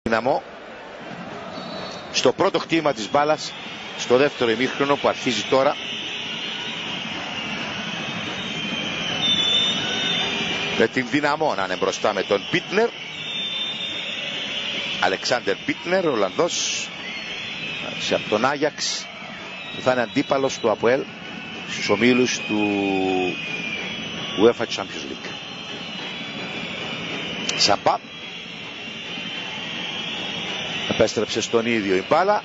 Δυναμό στο πρώτο χτύπημα της μπάλας στο δεύτερο ημίχρονο που αρχίζει τώρα. Με την Δυναμό να είναι μπροστά με τον Πίτνερ. Αλεξάντερ Πίτνερ, Ολλανδός, από τον Άγιαξ, που θα είναι αντίπαλος του ΑΠΟΕΛ στους ομίλους του UEFA Champions League. Σαμπά επέστρεψε στον ίδιο η μπάλα.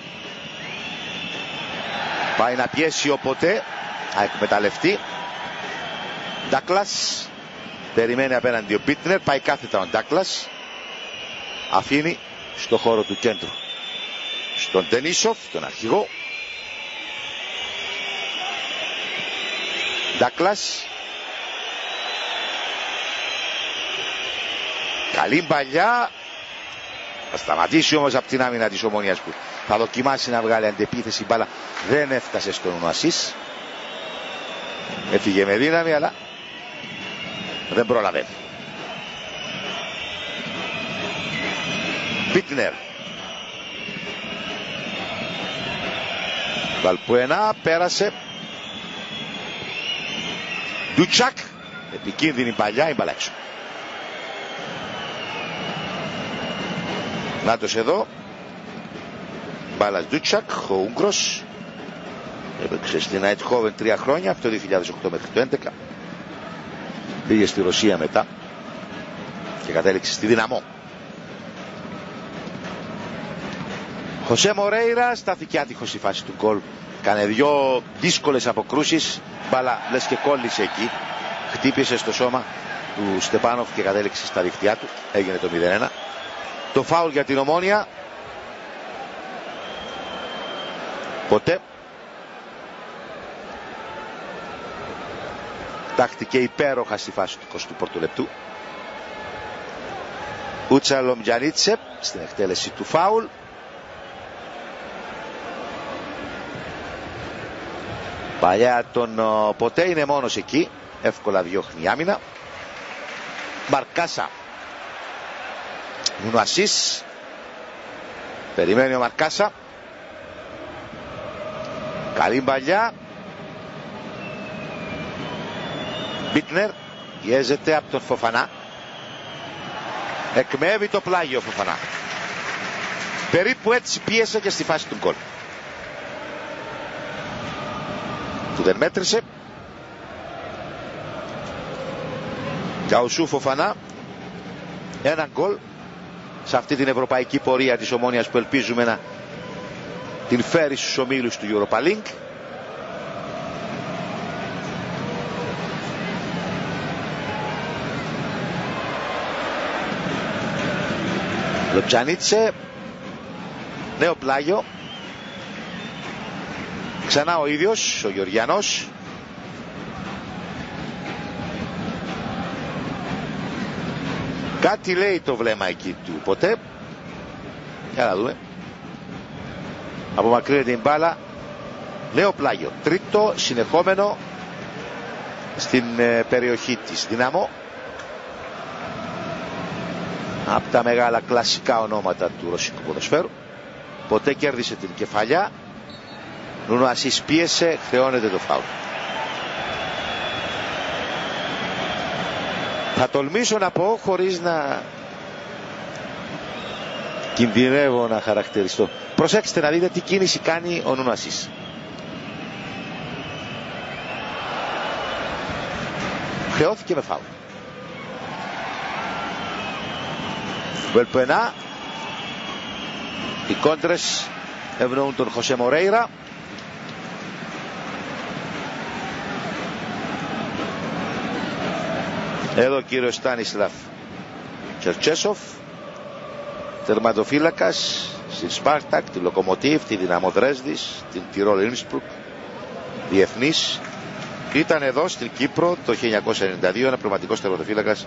Πάει να πιέσει ο Ποτέ, εκμεταλλευτεί. Ντάκλας περιμένει απέναντι ο Πίτνερ, πάει κάθετα ο Ντάκλας, αφήνει στο χώρο του κέντρου στον Τενίσοφ, τον αρχηγό. Ντάκλας, καλή παλιά. Θα σταματήσει όμως από την άμυνα της Ομονίας που θα δοκιμάσει να βγάλει αντεπίθεση. Μπάλα δεν έφτασε στον Ουνουασίς. Έφυγε με δύναμη αλλά δεν πρόλαβε. Πίτνερ. Βαλπουενά πέρασε. Ντουτσάκ. Επικίνδυνη παλιά, η μπάλα έξω. Νάτος εδώ. Μπάλας Ντουτσάκ, ο Ούγγρος. Έπαιξε στην Αιτχόβεν 3 χρόνια, από το 2008 μέχρι το 2011. Πήγε στη Ρωσία μετά και κατέληξε στη Δυναμό. Χωσέ Μορέιρα στάθηκε άτυχος στη φάση του γκολ. Κάνε δυο δύσκολες αποκρούσεις. Μπάλα λες και κόλλησε εκεί. Χτύπησε στο σώμα του Στεπάνοφ και κατέληξε στα δίχτυά του. Έγινε το 0-1. Το φάουλ για την Ομόνια. Ποτέ. Τάχτηκε υπέροχα στη φάση του 21ου λεπτού. Ούτσα Λομτζανίτσεπ στην εκτέλεση του φάουλ. Παλιά τον Ποτέ είναι μόνος εκεί. Εύκολα διώχνει άμυνα. Μαρκάσα. Ουνουασίς. Περιμένει ο Μαρκάσα. Καλή παλιά. Μπίτνερ. Πιέζεται από τον Φοφανά. Εκμεύει το πλάγιο Φοφανά. Περίπου έτσι πίεσε και στη φάση του γκολ. Που δεν μέτρησε. Καουσού Φοφανά. Ένα γκολ σε αυτή την ευρωπαϊκή πορεία της Ομόνιας που ελπίζουμε να την φέρει στους ομίλους του Europa League. Λομπτζανίτσε. Νέο πλάγιο. Ξανά ο ίδιος, ο Γεωργιανός. Κάτι λέει το βλέμμα εκεί του Ποτέ. Για να δούμε. Απομακρύνεται την μπάλα. Νέο πλάγιο. Τρίτο συνεχόμενο στην περιοχή της Δυναμό. Από τα μεγάλα κλασικά ονόματα του ρωσικού ποδοσφαίρου. Ποτέ κέρδισε την κεφαλιά. Ουνουασίς πίεσε, χρεώνεται το φάουλ. Θα τολμήσω να πω, χωρίς να κινδυνεύω να χαρακτηριστώ. Προσέξτε να δείτε τι κίνηση κάνει ο Ουνουασίς. Χρεώθηκε με φάουλ. Βελπενά. Οι κόντρες ευνοούν τον Χωσέ Μορέιρα. Εδώ ο κύριος Στάνισλαφ Τσερτσέσοφ, τερματοφύλακας στην Σπάρτακ, τη Λοκομοτίβ, τη Δυναμό Δρέσδης, την Τιρόλ Ίνσπρουκ, διεθνής. Ήταν εδώ στην Κύπρο το 1992 ένα πραγματικός τερματοφύλακας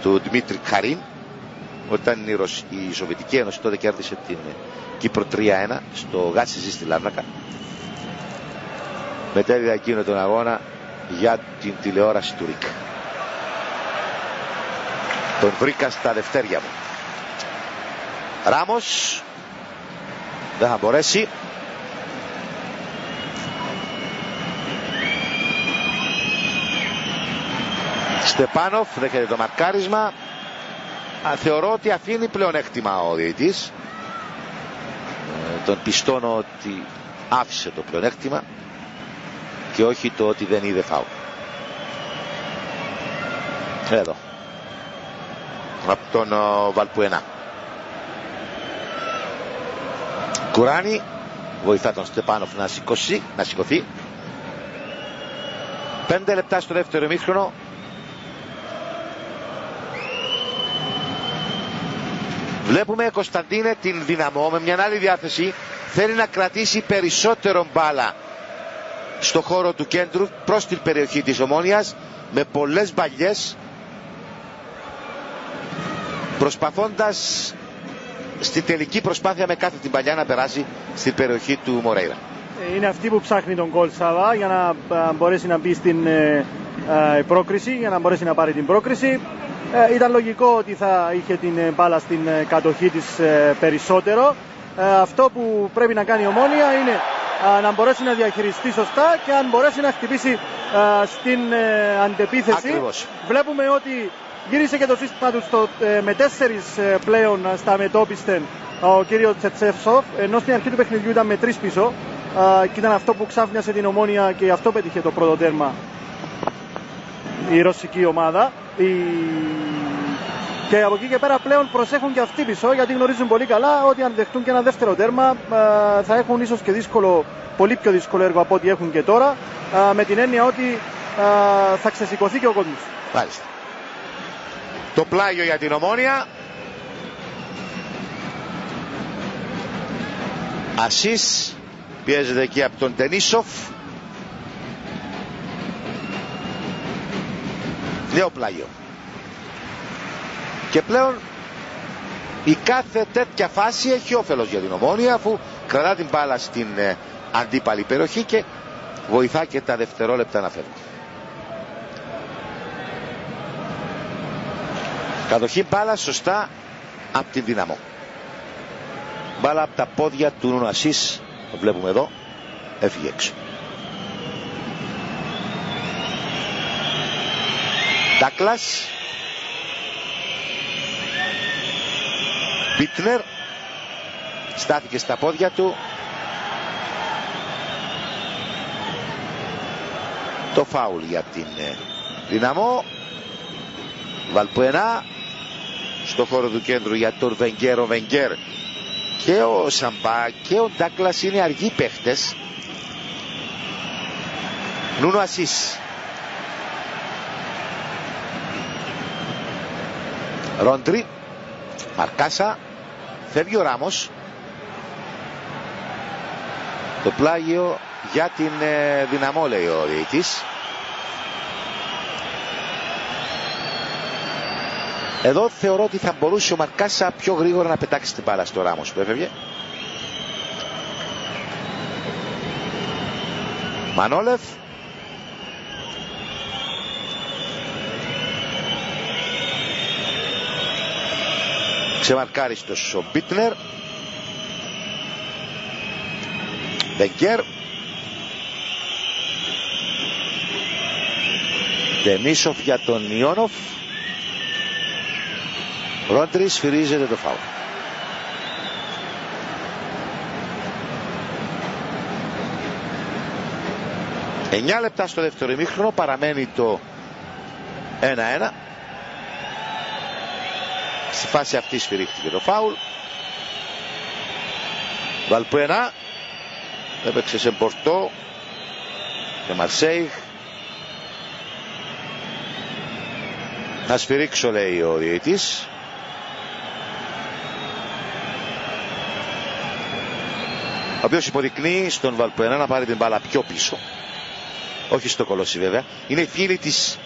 του Δημήτρη Καρίν, όταν η Σοβιετική Ένωση τότε κέρδισε την Κύπρο 3-1 στο Γάτσιζι στη Λάρνακα. Μετέδιδα εκείνο τον αγώνα για την τηλεόραση του ΡΙΚ. Τον βρήκα στα δευτέρια μου. Ράμος. Δεν θα μπορέσει. Στεπάνοφ δέχεται το μαρκάρισμα. Θεωρώ ότι αφήνει πλεονέκτημα ο διαιτητής. Τον πιστώνω ότι άφησε το πλεονέκτημα και όχι το ότι δεν είδε φάουλ. Εδώ. Από τον Βαλπουενά. Κουράνη βοηθά τον Στεπάνοφ να σηκωθεί. 5 λεπτά στο δεύτερο ημίχρονο. Βλέπουμε, Κωνσταντίνε, την Δυναμό με μια άλλη διάθεση. Θέλει να κρατήσει περισσότερο μπάλα στο χώρο του κέντρου προς την περιοχή της Ομόνοιας, με πολλές μπαλιές, προσπαθώντας στη τελική προσπάθεια με κάθε την παλιά να περάσει στην περιοχή του Μορέιρα. Είναι αυτή που ψάχνει τον γκολ Σάβα για να μπορέσει να μπει στην πρόκριση, για να μπορέσει να πάρει την πρόκριση. Ήταν λογικό ότι θα είχε την μπάλα στην κατοχή της περισσότερο. Αυτό που πρέπει να κάνει η Ομόνοια είναι να μπορέσει να διαχειριστεί σωστά και αν μπορέσει να χτυπήσει στην αντεπίθεση. Ακριβώς. Βλέπουμε ότι γύρισε και το σύστημα του με 4 πλέον στα μετόπιστεν ο κύριο Τσετσέφσοφ, ενώ στην αρχή του παιχνιδιού ήταν με 3 πίσω και ήταν αυτό που ξάφνιασε την Ομόνοια και αυτό πέτυχε το πρώτο τέρμα η ρωσική ομάδα. Και από εκεί και πέρα πλέον προσέχουν και αυτοί πίσω, γιατί γνωρίζουν πολύ καλά ότι αν δεχτούν και ένα δεύτερο τέρμα θα έχουν ίσως και πολύ πιο δύσκολο έργο από ό,τι έχουν και τώρα, με την έννοια ότι θα ξεσηκωθεί και ο κόσμος. Μάλιστα. Το πλάγιο για την Ομόνοια. Ασίς πιέζεται εκεί από τον Τενίσοφ. Νέο πλάγιο. Και πλέον η κάθε τέτοια φάση έχει όφελος για την Ομόνοια, αφού κρατά την μπάλα στην αντίπαλη περιοχή και βοηθά και τα δευτερόλεπτα να φεύγουν. Κατοχή μπάλα σωστά από την Δυναμό. Μπάλα από τα πόδια του Νούνο Ασίς, το βλέπουμε εδώ, έφυγε έξω. Ντάκλας. Μπίτνερ στάθηκε στα πόδια του. Το φάουλ για την Δυναμό. Βαλπουενά στο χώρο του κέντρου για τον Βενγκέρ. Ο Βενγκέρ και ο Σαμπά και ο Ντάκλας είναι αργοί παίχτες. Νούνο Ασίς. Ρόντρι. Μαρκάσα. Φεύγει ο Ράμος. Το πλάγιο για την Δυναμό, λέει ο διαιτητής. Εδώ θεωρώ ότι θα μπορούσε ο Μαρκάσα πιο γρήγορα να πετάξει την μπάλα στο Ράμος που έφευγε. Μανόλεφ. Ξεμαρκάριστος ο Μπίτνερ. Βενγκέρ. Ντενίσοφ για τον Ιόνοφ. Ρόντρι, σφυρίζεται το φάουλ. Εννιά λεπτά στο δεύτερο ημίχρονο, παραμένει το 1-1. Στη φάση αυτή σφυρίχτηκε το φάουλ. Βαλπουενά έπαιξε σε Πορτό και Μαρσέιγ. Να σφυρίξω, λέει ο διαιτητής. Ο οποίος υποδεικνύει στον Βαλπουενά να πάρει την μπάλα πιο πίσω. Όχι στο Κολόσι βέβαια. Είναι οι φίλοι της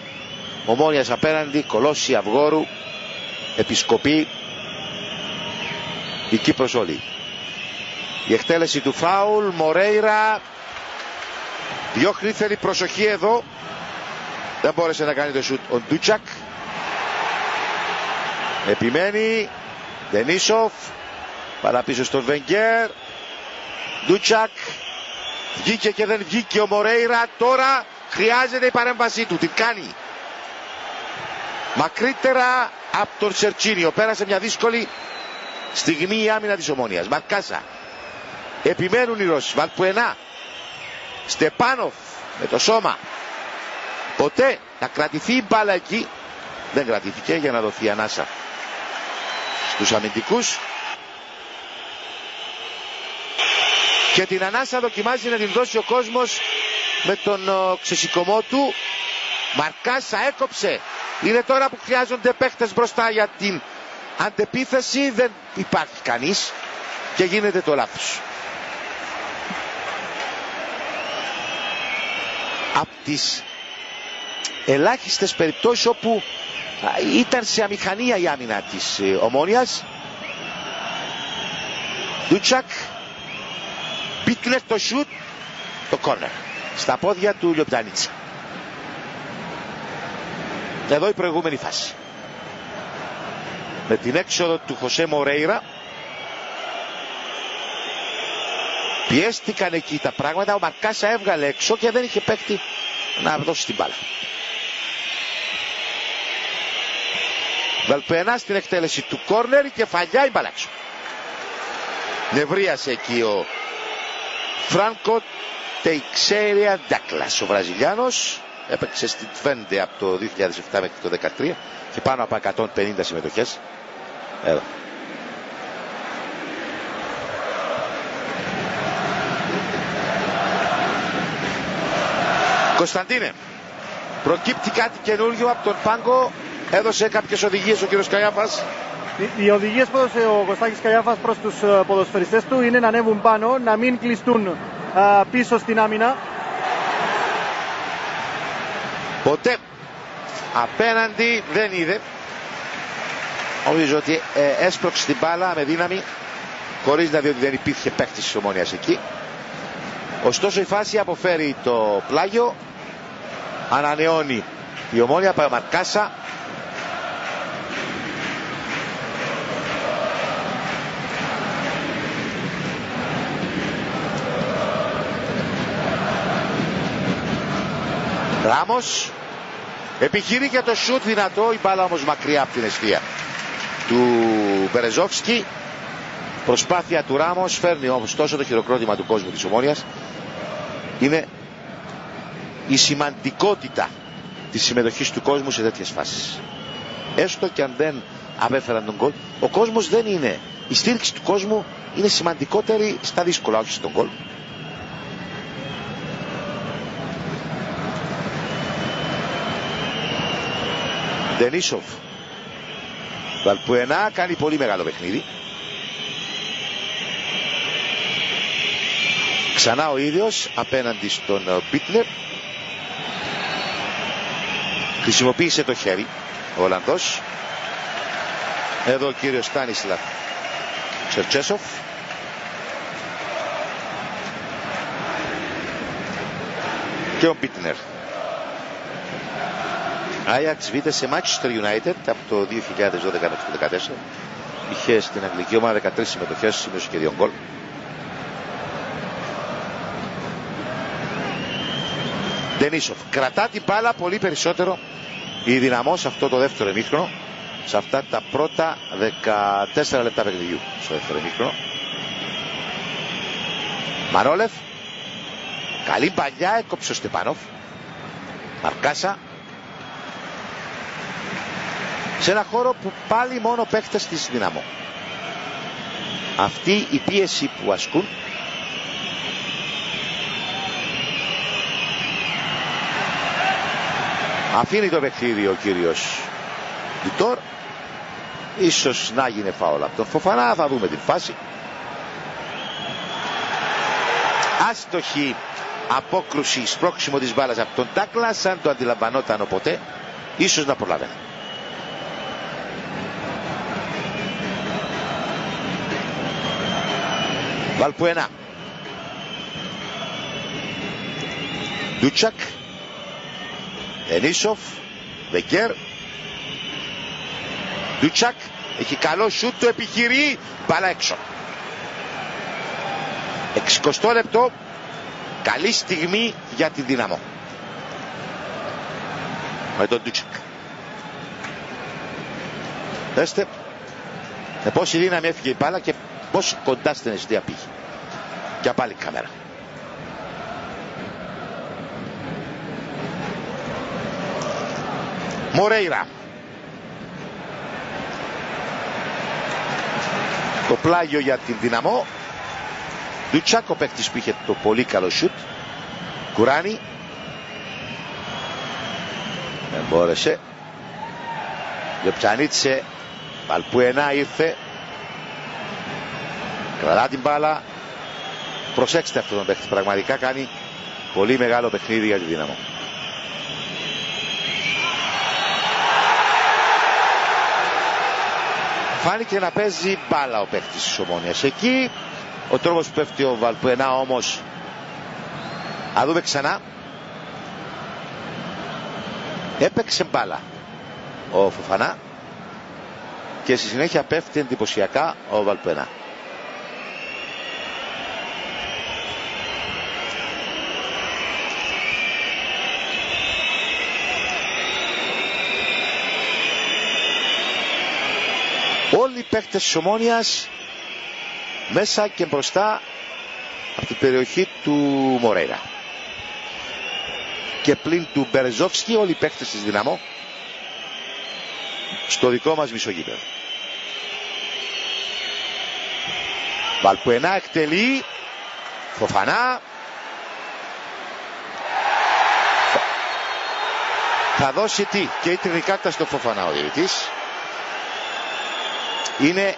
Ομόνοιας απέναντι. Κολόσι, Αυγόρου, Επισκοπή, η Κύπρος όλη. Η εκτέλεση του φάουλ. Μορέιρα διώχνει, θέλει προσοχή εδώ. Δεν μπόρεσε να κάνει το σουτ ο Ντούτσακ. Επιμένει. Ντενίσοφ. Παρά πίσω στον Βενγκέρ. Ντούτσακ. Βγήκε και δεν βγήκε ο Μορέιρα. Τώρα χρειάζεται η παρέμβασή του. Την κάνει. Μακρύτερα από τον Σερτσίνιο. Πέρασε μια δύσκολη στιγμή η άμυνα της Ομόνοιας. Μαρκάσα. Επιμένουν οι Ρώσοι. Βαλπουενά. Στεπάνοφ με το σώμα. Ποτέ να κρατηθεί η μπάλα εκεί. Δεν κρατήθηκε για να δοθεί ανάσα στους αμυντικούς. Και την ανάσα δοκιμάζει να την δώσει ο κόσμος με τον ξεσηκωμό του. Μαρκάσα έκοψε. Είναι τώρα που χρειάζονται παίχτες μπροστά για την αντεπίθεση. Δεν υπάρχει κανείς και γίνεται το λάθος. Από τις ελάχιστες περιπτώσεις όπου ήταν σε αμηχανία η άμυνα της Ομόνοιας. Ντούτσακ. Πίτλερ το σουτ. Το κόρνερ στα πόδια του Λιοπτανίτσα. Εδώ η προηγούμενη φάση. Με την έξοδο του Χωσέ Μορέιρα. Πιέστηκαν εκεί τα πράγματα. Ο Μαρκάσα έβγαλε έξω και δεν είχε παίκτη να δώσει την μπάλα. Βαλπουενά στην εκτέλεση του κόρνερ. Η κεφαλιά, η μπάλα έξω. Νευρίασε εκεί ο Φράνκο Τεϊξέρια Ντάκλας, ο Βραζιλιάνος. Έπαιξε στην Τβέντε από το 2007 μέχρι το 2013 και πάνω από 150 συμμετοχές. Εδώ. Κωνσταντίνε, προκύπτει κάτι καινούργιο από τον πάγκο. Έδωσε κάποιες οδηγίες ο κύριος Καϊάφας. Οι οδηγίες που έδωσε ο Κωστάκης Καϊάφας προς τους ποδοσφαιριστές του είναι να ανέβουν πάνω, να μην κλειστούν πίσω στην άμυνα. Ποτέ απέναντι δεν είδε. Νομίζω ότι έσπρωξε την μπάλα με δύναμη, χωρίς να δει ότι δεν υπήρχε παίκτης της Ομόνοιας εκεί. Ωστόσο η φάση αποφέρει το πλάγιο. Ανανεώνει η Ομόνια. Πάει ο Μαρκάσα. Ράμος επιχειρεί και το σουτ δυνατό. Η μπάλα όμως μακριά από την αιστεία του Μπερεζόφσκι. Προσπάθεια του Ράμος φέρνει όμως τόσο το χειροκρότημα του κόσμου της Ομόνοιας. Είναι η σημαντικότητα της συμμετοχής του κόσμου σε τέτοιες φάσεις. Έστω και αν δεν απέφεραν τον γκολ, ο κόσμος δεν είναι. Η στήριξη του κόσμου είναι σημαντικότερη στα δύσκολα, όχι στον γκολ. Ντενίσοφ. Βαλπουενά κάνει πολύ μεγάλο παιχνίδι. Ξανά ο ίδιος απέναντι στον Πίτλερ. Χρησιμοποίησε το χέρι ο Ολλανδός. Εδώ ο κύριος Στάνισλαβ Τσερτσέσοφ. Και ο Πίτνερ. Άγιαξ Β σε Manchester United από το 2012 μέχρι το 2014. Είχε στην αγγλική ομάδα 13 συμμετοχές, σημείωσε και 2 γκολ. Ντενίσοφ κρατά την μπάλα πολύ περισσότερο η Δυναμό σε αυτό το δεύτερο ημίχρονο, σε αυτά τα πρώτα 14 λεπτά παιχνιδιού στο δεύτερο ημίχρονο. Μαρόλεφ, καλή παλιά, έκοψε ο Στεπάνοφ. Μαρκάσα, σε ένα χώρο που πάλι μόνο παίχτες της Δυναμό. Αυτή η πίεση που ασκούν αφήνει το παιχνίδι ο κύριος Ντιτόρ. Ίσως να γίνει φάουλ από τον Φοφανά, θα δούμε την φάση. Άστοχη απόκρουση, σπρώξιμο της μπάλας από τον Τάκλα, σαν το αντιλαμβανόταν ποτέ, ίσως να προλαβαίνει. Βαλπουενά. Ντούτσακ. Ντενίσοφ. Βεκέρ. Ντούτσακ. Έχει καλό σούτ, το επιχειρεί. Μπάλα έξω. 60 λεπτό. Καλή στιγμή για τη Δύναμο. Με τον Ντούτσεκ. Δέστε με πόση δύναμη έφυγε η μπάλα και πόσο κοντά στην αιστεία πήγε. Και πάλι η κάμερα. Μορέιρα. Το πλάγιο για την Δυναμό. Ντούτσακ, ο παίκτης που είχε το πολύ καλό σουτ. Κουράνι. Δεν μπόρεσε. Λεπτσανίτσε. Βαλπουενά ήρθε. Κρατά την μπάλα. Προσέξτε αυτόν τον παίκτη. Πραγματικά κάνει πολύ μεγάλο παιχνίδι για τη Δύναμο. Φάνηκε να παίζει μπάλα ο παίκτης της Ομόνοιας. Εκεί ο τρόπος που πέφτει ο Βαλπουενά όμως. Α δούμε ξανά. Έπαιξε μπάλα ο Φοφανά και στη συνέχεια πέφτει εντυπωσιακά ο Βαλπουενά. Όλοι οι παίκτες της Ομόνοιας μέσα και μπροστά από την περιοχή του Μορέιρα. Και πλην του Μπερεζόφσκι όλοι οι παίκτες της Δυναμό στο δικό μας μισογείπεδο. Βαλπουενά εκτελεί. Φοφανά. Θα δώσει τι? Κίτρινη κάρτα στο Φοφανά ο διαιτητής. Είναι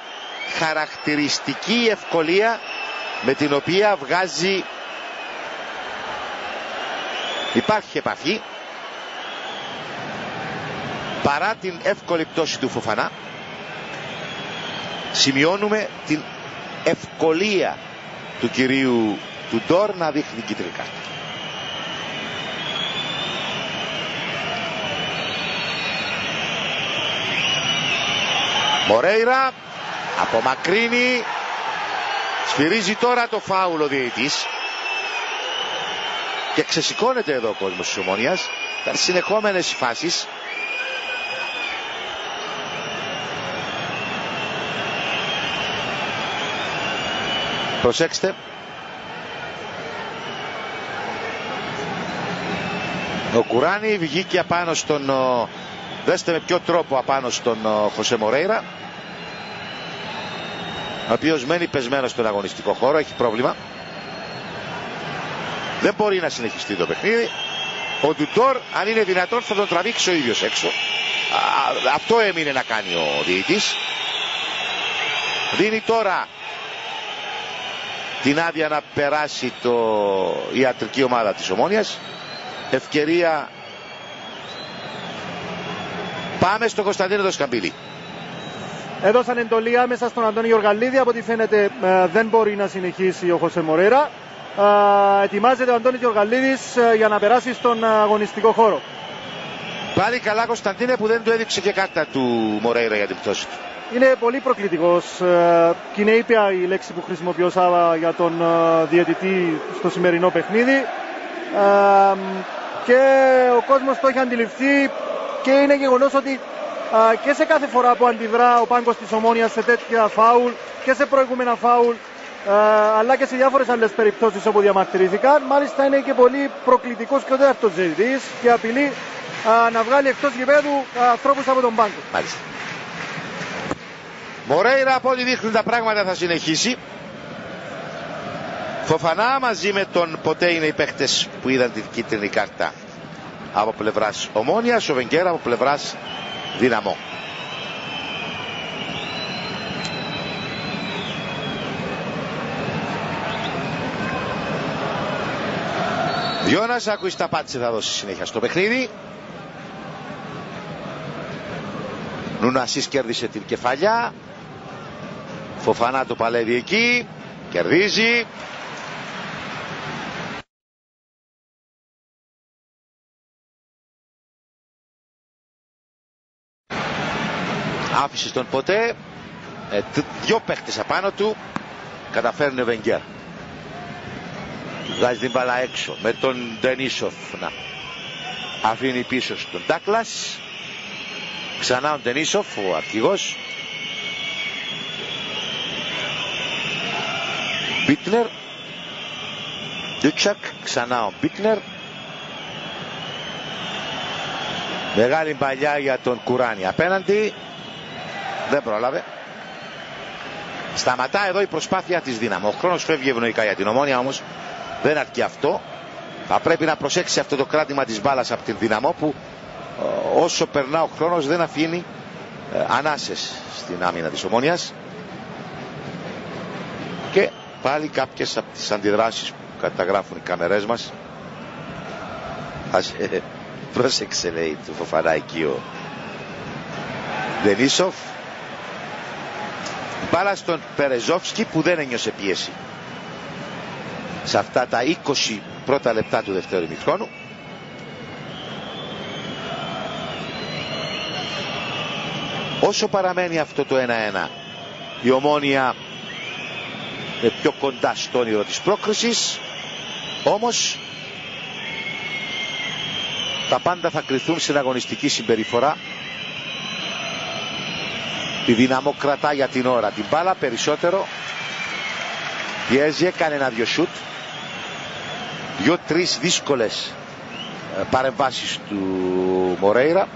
χαρακτηριστική η ευκολία με την οποία βγάζει. Υπάρχει επαφή. Παρά την εύκολη πτώση του Φοφανά, σημειώνουμε την ευκολία του κυρίου του Ντόρ να δείχνει την κίτρινη κάρτα. Μορέιρα απομακρύνει. Σφυρίζει τώρα το φάουλ ο διαιτητής. Και ξεσηκώνεται εδώ ο κόσμος της Ομόνοιας. Ήταν συνεχόμενες οι φάσεις. Προσέξτε. Ο Κουράνι βγήκε απάνω στον... Δέστε με ποιο τρόπο απάνω στον Χωσέ Μορέιρα, ο οποίος μένει πεσμένος στον αγωνιστικό χώρο, έχει πρόβλημα. Δεν μπορεί να συνεχιστεί το παιχνίδι. Ο Ντουντόρ, αν είναι δυνατόν, θα τον τραβήξει ο ίδιος έξω. Αυτό έμεινε να κάνει ο διαιτητής. Δίνει τώρα την άδεια να περάσει η ιατρική ομάδα της Ομόνοιας. Ευκαιρία. Πάμε στο Κωνσταντίνο Σκαμπίλη. Έδωσαν εντολή άμεσα στον Αντώνη Γεωργαλίδη. Από ό,τι φαίνεται δεν μπορεί να συνεχίσει ο Χωσέ Μορέιρα. Ετοιμάζεται ο Αντώνης Γεωργαλίδης για να περάσει στον αγωνιστικό χώρο. Πάλι καλά Κωνσταντίνε που δεν του έδειξε και κάρτα του Μορέιρα για την πτώση του. Είναι πολύ προκλητικός και είναι ήπια η λέξη που χρησιμοποιούσα για τον διαιτητή στο σημερινό παιχνίδι. Και ο κόσμος το έχει αντιληφθεί και είναι γεγονός ότι και σε κάθε φορά που αντιδρά ο πάγκος της Ομόνοιας σε τέτοια φάουλ και σε προηγούμενα φάουλ, αλλά και σε διάφορες άλλες περιπτώσεις όπου διαμαρτυρήθηκαν, μάλιστα είναι και πολύ προκλητικός και ο δεύτερος διαιτητής και απειλεί να βγάλει εκτός γηπέδου ανθρώπους από τον πάγκο. Μάλιστα. Μορέιρα, από ό,τι δείχνουν τα πράγματα, θα συνεχίσει. Φοφανά μαζί με τον Ποτέ είναι οι παίχτες που είδαν την κίτρινη κάρτα από πλευράς Ομόνοιας, ο Βενγκέρα από πλευράς Δυναμό. Γιώνας Ακουισταπάτσε θα δώσει συνέχεια στο παιχνίδι. Νουνασής κέρδισε την κεφαλιά. Φοφανά το παλεύει εκεί. Κερδίζει. Άφησε στον Ποτέ. Δυο παίχτες απάνω του. Καταφέρνει ο Βενγκέρ. Βγάζει την μπάλα έξω με τον Ντενίσοφ να αφήνει πίσω στον Ντάκλας. Ξανά ο Ντενίσοφ, ο αρχηγός. Μπίτνερ. Ντούτσακ, ξανά ο Μπίτνερ. Μεγάλη παλιά για τον Κουράνη απέναντι. Δεν πρόλαβε. Σταματά εδώ η προσπάθεια της Δύναμο. Ο χρόνος φεύγει ευνοϊκά για την Ομόνοια, όμως δεν αρκεί αυτό. Θα πρέπει να προσέξει αυτό το κράτημα της μπάλας από την Δύναμο, που όσο περνά ο χρόνος δεν αφήνει ανάσες στην άμυνα της Ομόνοιας. Και πάλι κάποιες από τις αντιδράσεις που καταγράφουν οι κάμερές μας. Πρόσεξε, λέει του Φοφανά εκεί ο Ντενίσοφ. Μπάλα στον Περεζόφσκι που δεν ένιωσε πίεση σε αυτά τα 20 πρώτα λεπτά του δεύτερου ημιχρόνου. Όσο παραμένει αυτό το 1-1, η Ομόνοια πιο κοντά στο όνειρο της πρόκρισης, όμως τα πάντα θα κριθούν στην αγωνιστική συμπεριφορά. Η Δύναμο κρατά για την ώρα την μπάλα περισσότερο, πιέζει, έκανε ένα-δυο σούτ, 2-3 δύσκολες παρεμβάσεις του Μορέιρα,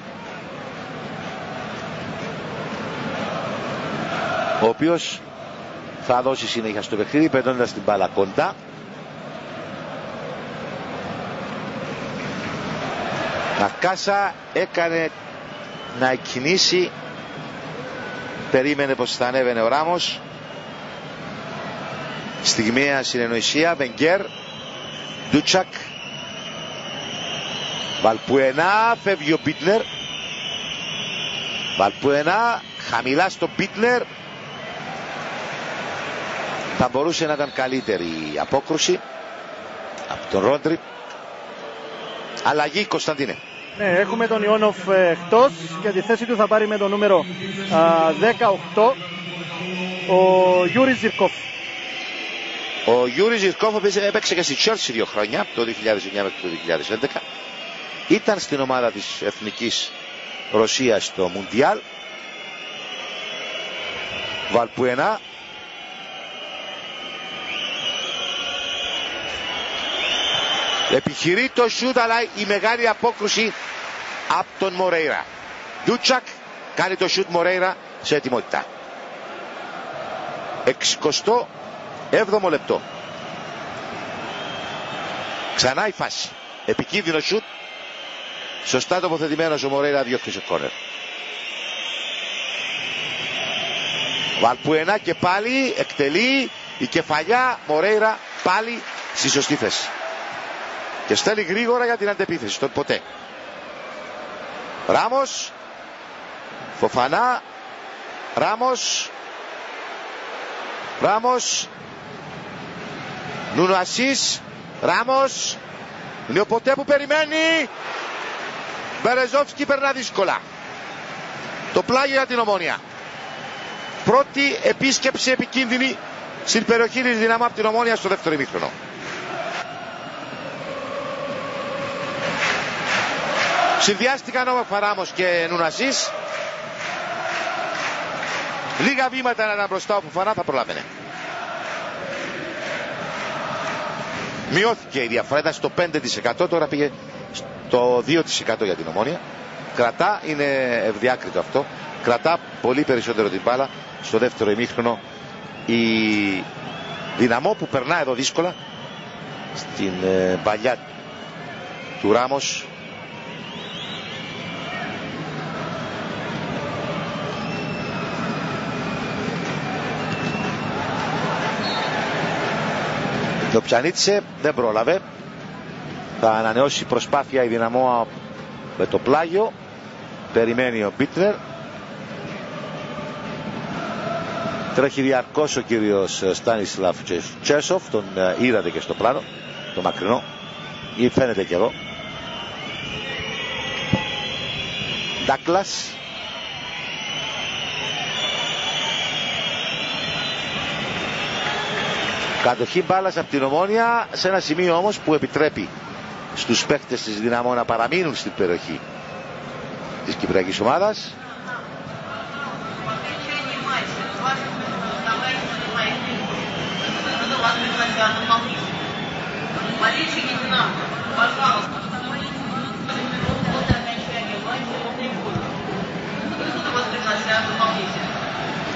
ο οποίος θα δώσει συνέχεια στο παιχνίδι πετώντας την μπάλα κοντά. Νακάσα έκανε να εκκινήσει, περίμενε πως θα ανέβαινε ο Ράμος. Στιγμιαία συνεννοησία, Βενγκέρ, Ντούτσακ, Βαλπουενά, φεύγει ο Μπίτνερ. Βαλπουενά χαμηλά στο Μπίτνερ. Θα μπορούσε να ήταν καλύτερη η απόκρουση από τον Ρόντρι. Αλλαγή, Κωνσταντίνε. Ναι, έχουμε τον Ιόνοφ εκτός και τη θέση του θα πάρει με το νούμερο 18 ο Γιούρις Ζιρκόφ. Ο Γιούρις Ζιρκόφ έπαιξε και στη Τσέλσι 2 χρόνια, από το 2009 μέχρι το 2011. Ήταν στην ομάδα της Εθνικής Ρωσίας στο Μουντιάλ. Βαλπουενά. Επιχειρεί το σούτ, αλλά η μεγάλη απόκρουση από τον Μορέιρα. Ντούτσακ κάνει το σούτ, Μορέιρα σε ετοιμότητα. 67ο λεπτό. Ξανά η φάση. Επικίνδυνο σούτ. Σωστά τοποθετημένος ο Μορέιρα, διώχνει σε κόρνερ. Βαλπουενά και πάλι εκτελεί. Η κεφαλιά, Μορέιρα πάλι στη σωστή θέση. Και στέλνει γρήγορα για την αντεπίθεση, στον ποτέ. Ράμος, Φοφανά, Ράμος, Νούνο Ασίς, Ράμος, είναι ο ποτέ που περιμένει. Μπερεζόφσκι περνά δύσκολα. Το πλάγιο για την Ομόνοια. Πρώτη επίσκεψη επικίνδυνη στην περιοχή της Δυναμό από την Ομόνοια στο δεύτερο ημίχρονο. Συνδυάστηκαν όμορφα Ράμος και Νουνασίς. Λίγα βήματα να ήταν μπροστά, ο Φοφανά θα προλάβαινε. Μειώθηκε η διαφορά, ήταν στο 5%, τώρα πήγε στο 2% για την Ομόνοια. Κρατά, είναι ευδιάκριτο αυτό, κρατά πολύ περισσότερο την μπάλα στο δεύτερο ημίχρονο η Δυναμό, που περνά εδώ δύσκολα στην παλιά του Ράμος. Το Πιανίτσε δεν πρόλαβε. Θα ανανεώσει προσπάθεια η Δυναμό με το πλάγιο. Περιμένει ο Μπίτνερ. Τρέχει διαρκώς ο κύριος Στάνισλαφ Τσέσοφ. Τον είδατε και στο πλάνο, το μακρινό, ή φαίνεται και εδώ. Ντάκλας. Κατοχή μπάλας από την Ομόνια σε ένα σημείο όμως που επιτρέπει στους παίκτες της Δυναμό να παραμείνουν στην περιοχή της κυπριακής ομάδας.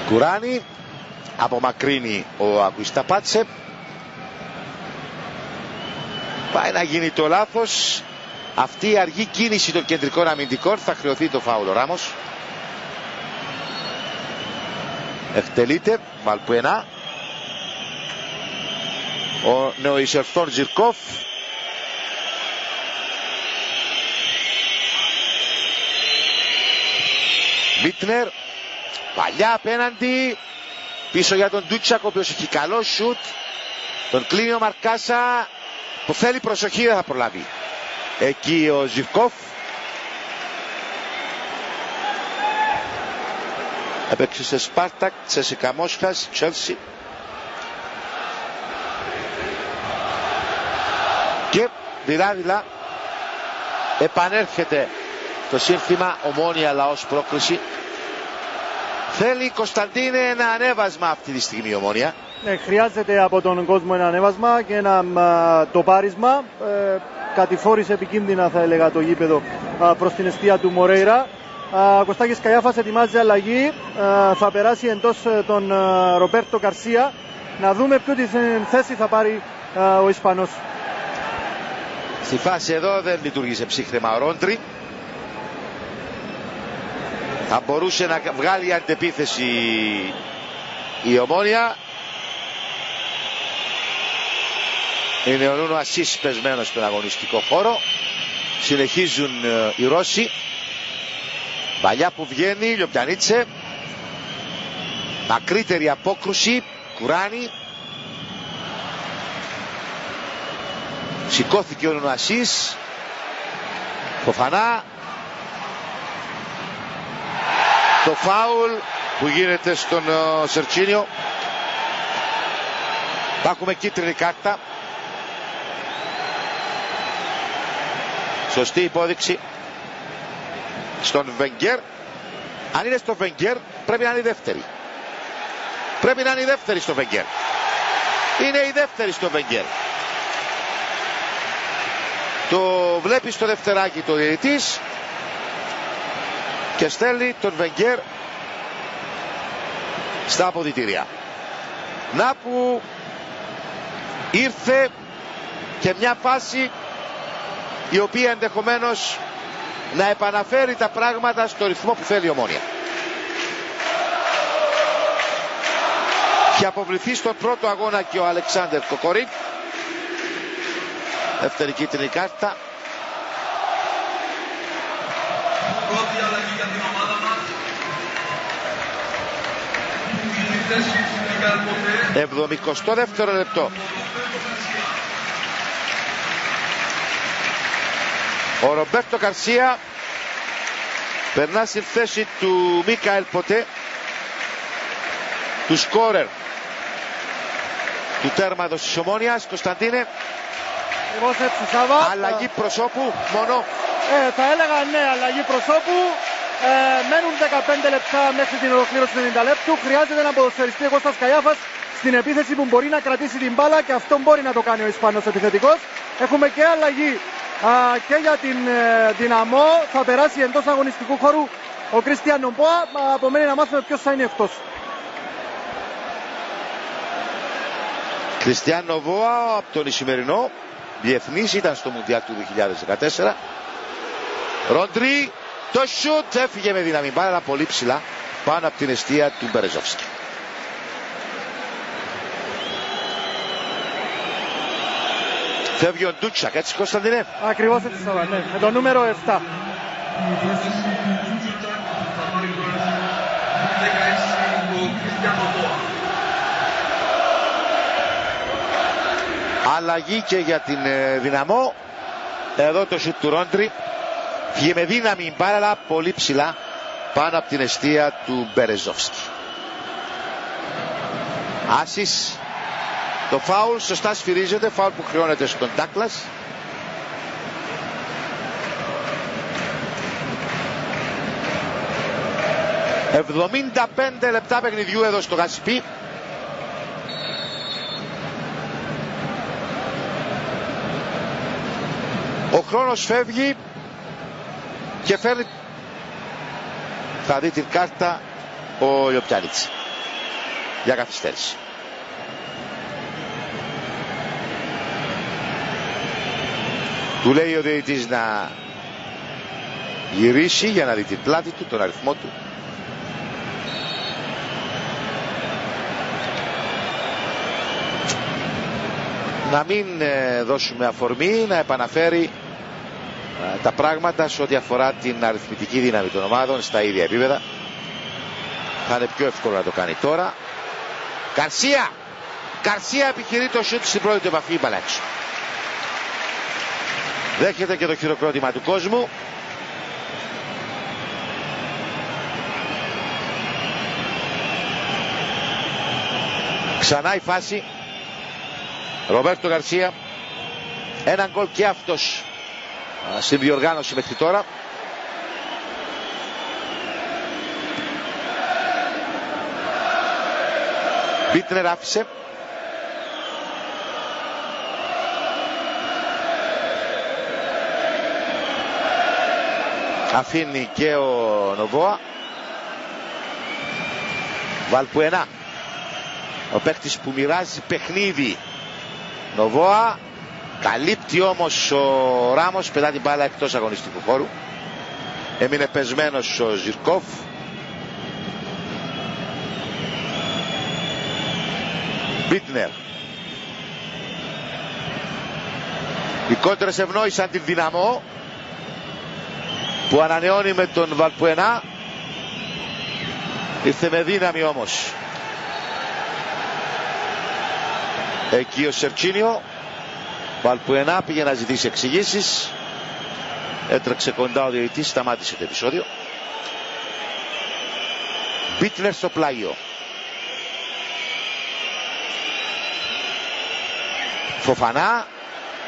Κουράνι, απομακρύνει ο Ακουισταπάτσε. Πάει να γίνει το λάθος. Αυτή η αργή κίνηση των κεντρικών αμυντικών θα χρεωθεί το φάουλ ο Ράμος. Εκτελείται Βαλπουενά. Ο νεοεισερθών Ζιρκόφ. Βίτνερ. Παλιά απέναντι. Πίσω για τον Ντούτσακ, ο οποίος έχει καλό σουτ. Τον κλείνει ο Μαρκάσα που θέλει προσοχή, δεν θα προλάβει. Εκεί ο Ζιρκόφ. Έπαιξε σε Σπάρτακ, Τσέσικα Μόσχας, Τσέλσι. Και δειλά επανέρχεται το σύνθημα Ομόνια λαός πρόκριση. Θέλει Κωνσταντίνε ένα ανέβασμα αυτή τη στιγμή η Ομόνια. Χρειάζεται από τον κόσμο ένα ανέβασμα και ένα τοπάρισμα. Κατηφόρησε επικίνδυνα, θα έλεγα, το γήπεδο προς την εστία του Μορέιρα. Κωστάκης Καϊάφας ετοιμάζει αλλαγή. Θα περάσει εντός τον Ρομπέρτο Γκαρσία. Να δούμε ποιο τη θέση θα πάρει ο Ισπανός. Στη φάση εδώ δεν λειτουργήσε ψύχρεμα ο Ρόντρι. Θα μπορούσε να βγάλει αντεπίθεση η Ομόνια. Είναι ο Νούνο Ασίς πεσμένος στον αγωνιστικό χώρο. Συνεχίζουν οι Ρώσοι. Παλιά που βγαίνει, Λιοπιανίτσε. Μακρύτερη απόκρουση, Κουράνι. Σηκώθηκε ο Νούνο Ασίς. Φοφανά. Το φάουλ που γίνεται στον Σερτσίνιο. Θα έχουμε κίτρινη κάρτα. Σωστή υπόδειξη στον Βενγκέρ. Αν είναι στο Βενγκέρ πρέπει να είναι η δεύτερη. Πρέπει να είναι η δεύτερη στο Βενγκέρ. Είναι η δεύτερη στο Βενγκέρ. Το βλέπει στο δευτεράκι το διαιτητής και στέλνει τον Βενγκέρ στα αποδυτήρια. Να που ήρθε και μια φάση η οποία ενδεχομένως να επαναφέρει τα πράγματα στο ρυθμό που θέλει η Ομόνια. Και αποβληθεί στον πρώτο αγώνα και ο Αλεξάνδερ Κοκορίκ. Δεύτερη κίτρινη κάρτα. Πρώτη αλλαγή για την ομάδα μας. Η θέση του 72ο λεπτό. Ο Ρομπέρτο Γκαρσία περνά στη θέση του Μίκαελ Ποτέ, του σκόρερ του τέρματος της Ομόνιας. Κωνσταντίνε, αλλαγή προσώπου μόνο. Θα έλεγα ναι, αλλαγή προσώπου. Μένουν 15 λεπτά μέχρι την ολοκλήρωση του 90 λεπτού. Χρειάζεται ένα ποδοσφαιριστή, Κώστας Καϊάφας, στην επίθεση που μπορεί να κρατήσει την μπάλα, και αυτό μπορεί να το κάνει ο Ισπανός επιθετικός. Έχουμε και αλλαγή και για την Δυναμό. Θα περάσει εντός αγωνιστικού χώρου ο Κριστιαν Νομπόα. Απομένει να μάθουμε ποιος θα είναι εκτός. Κριστιαν Νομπόα από τον Ισημερινό διεθνής, ήταν στο Μουντιάλ του 2014. Ρόντρι, το σουτ έφυγε με δύναμη, πάρα πολύ ψηλά πάνω από την εστία του Μπερεζόφσκι. Φεύγει ο Ντούτσακ, έτσι Κωνσταντινέ? Ακριβώς έτσι θα ναι, με το νούμερο 7. Αλλαγή και για την Δυναμό. Εδώ το σουτ του Ρόντρι. Φύγε με δύναμη μπάλα πολύ ψηλά πάνω από την εστία του Μπερεζόφσκι. Άσης. Το φάουλ σωστά σφυρίζεται, φάουλ που χρεώνεται στον Ντάγκλας. «75 λεπτά παιχνιδιού εδώ στο Γασιπί. Ο χρόνος φεύγει και φέρνει, θα δει την κάρτα ο Λιοπιάνιτς για καθυστέρηση. Του λέει ο διαιτητής να γυρίσει για να δει την πλάτη του, τον αριθμό του. Να μην δώσουμε αφορμή να επαναφέρει τα πράγματα σε ό,τι αφορά την αριθμητική δύναμη των ομάδων στα ίδια επίπεδα. Θα είναι πιο εύκολο να το κάνει τώρα. Γκαρσία επιχειρεί το σουτ στην πρώτη του επαφή, μπαλά έξω. Δέχεται και το χειροκρότημα του κόσμου. Ξανά η φάση. Ρομπέρτο Γκαρσία. Ένα γκολ και αυτός στην διοργάνωση μέχρι τώρα. Μπίτνερ άφησε. Αφήνει και ο Νοβόα. Βαλπουενά, ο παίκτης που μοιράζει παιχνίδι. Νοβόα, καλύπτει όμως ο Ράμος, πετά την μπάλα εκτός αγωνιστικού χώρου. Έμεινε πεσμένος ο Ζιρκόφ. Μπίτνερ. Οι κόντρες ευνόησαν την Δυναμό, που ανανεώνει με τον Βαλπουενά. Ήρθε με δύναμη όμως εκεί ο Σερτσίνιο. Βαλπουενά πήγε να ζητήσει εξηγήσεις. Έτρεξε κοντά ο διαιτητής, σταμάτησε το επεισόδιο. Μπίτνερ στο πλάγιο. Φοφανά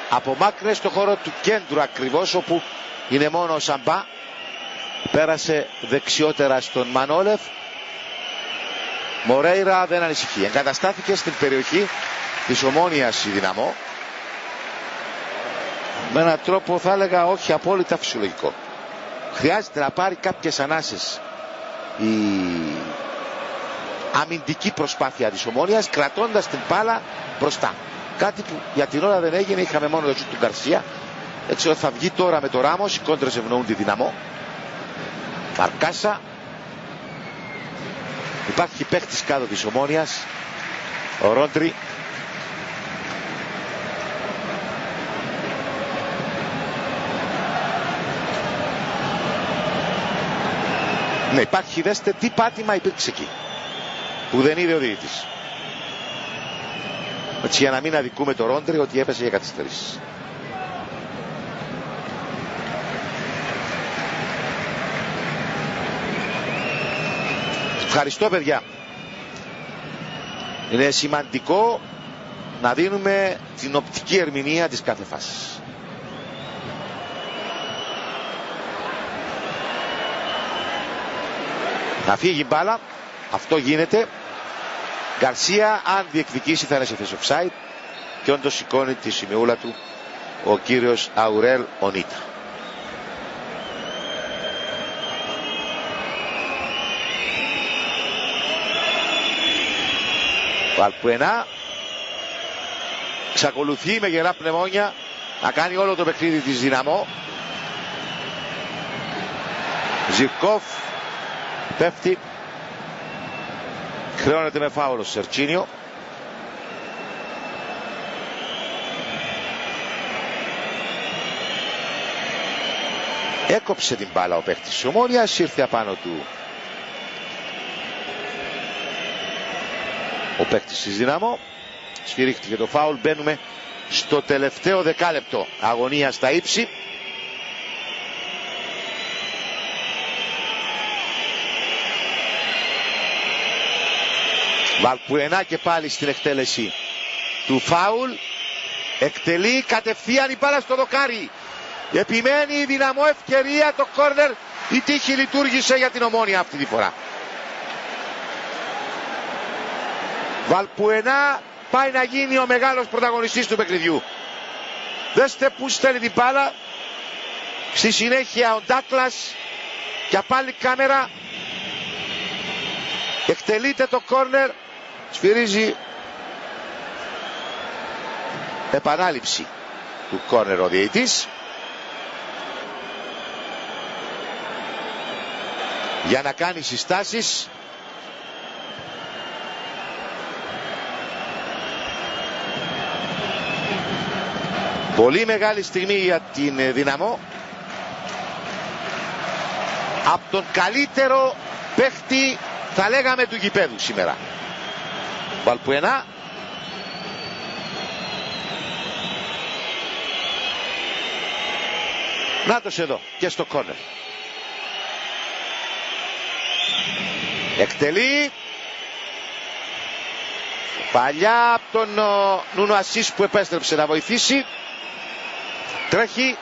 απομάκρυνε στο χώρο του κέντρου ακριβώς, όπου είναι μόνο ο Σαμπά. Πέρασε δεξιότερα στον Μανόλεφ. Μορέιρα δεν ανησυχεί. Εγκαταστάθηκε στην περιοχή της Ομόνοιας η Δυναμό με έναν τρόπο, θα έλεγα, όχι απόλυτα φυσιολογικό. Χρειάζεται να πάρει κάποιες ανάσες η αμυντική προσπάθεια της Ομόνοιας, κρατώντας την μπάλα μπροστά. Κάτι που για την ώρα δεν έγινε. Είχαμε μόνο το σουτ του Γκαρσία. Έτσι θα βγει τώρα με το Ράμος. Οι κόντρες ευνοούν τη Δυναμό. Φαρκάσα. Υπάρχει παίκτης κάτω της Ομόνοιας, ο Ρόντρι. Ναι, υπάρχει, δέστε τι πάτημα υπήρξε εκεί που δεν είδε ο διαιτητής. Έτσι, για να μην αδικούμε το Ρόντρι ότι έπεσε για καθυστερήσεις. Ευχαριστώ, παιδιά. Είναι σημαντικό να δίνουμε την οπτική ερμηνεία της κάθε φάσης. Να φύγει η μπάλα. Αυτό γίνεται. Γκαρσία, αν διεκδικήσει, θα είναι σε θέση offside. Και όντως σηκώνει τη σημειούλα του ο κύριος Αουρέλ Ονίτα. Βαλπουενά εξακολουθεί με γερά πνευμόνια να κάνει όλο το παιχνίδι της Δυναμό. Ζιρκόφ πέφτει, χρεώνεται με φάουλο Σερτσίνιο. Έκοψε την μπάλα ο παίκτης της Ομόνοιας, ήρθε απάνω του ο παίκτης της Δυναμό. Σφυρίχτηκε το φάουλ. Μπαίνουμε στο τελευταίο δεκάλεπτο αγωνία στα ύψη. Βαλπουενά και πάλι στην εκτέλεση του φάουλ. Εκτελεί κατευθείαν η μπάλα στο δοκάρι. Επιμένει η Δυναμό, ευκαιρία, το κόρνερ. Η τύχη λειτουργήσε για την Ομόνοια αυτή τη φορά. Βαλπουενά πάει να γίνει ο μεγάλος πρωταγωνιστής του παιχνιδιού. Δέστε που στέλνει την μπάλα. Στη συνέχεια ο Ντάκλας. Και πάλι κάμερα. Εκτελείται το κόρνερ. Σφυρίζει επανάληψη του κόρνερ ο διαιτητής. Για να κάνει συστάσεις. Πολύ μεγάλη στιγμή για την Δυναμό. Από τον καλύτερο παίχτη, θα λέγαμε, του γηπέδου σήμερα. Βαλπουενά. Νάτος εδώ και στο κόρνερ. Εκτελεί. Παλιά από τον Νούνο Ασίς που επέστρεψε να βοηθήσει. Τρέχει.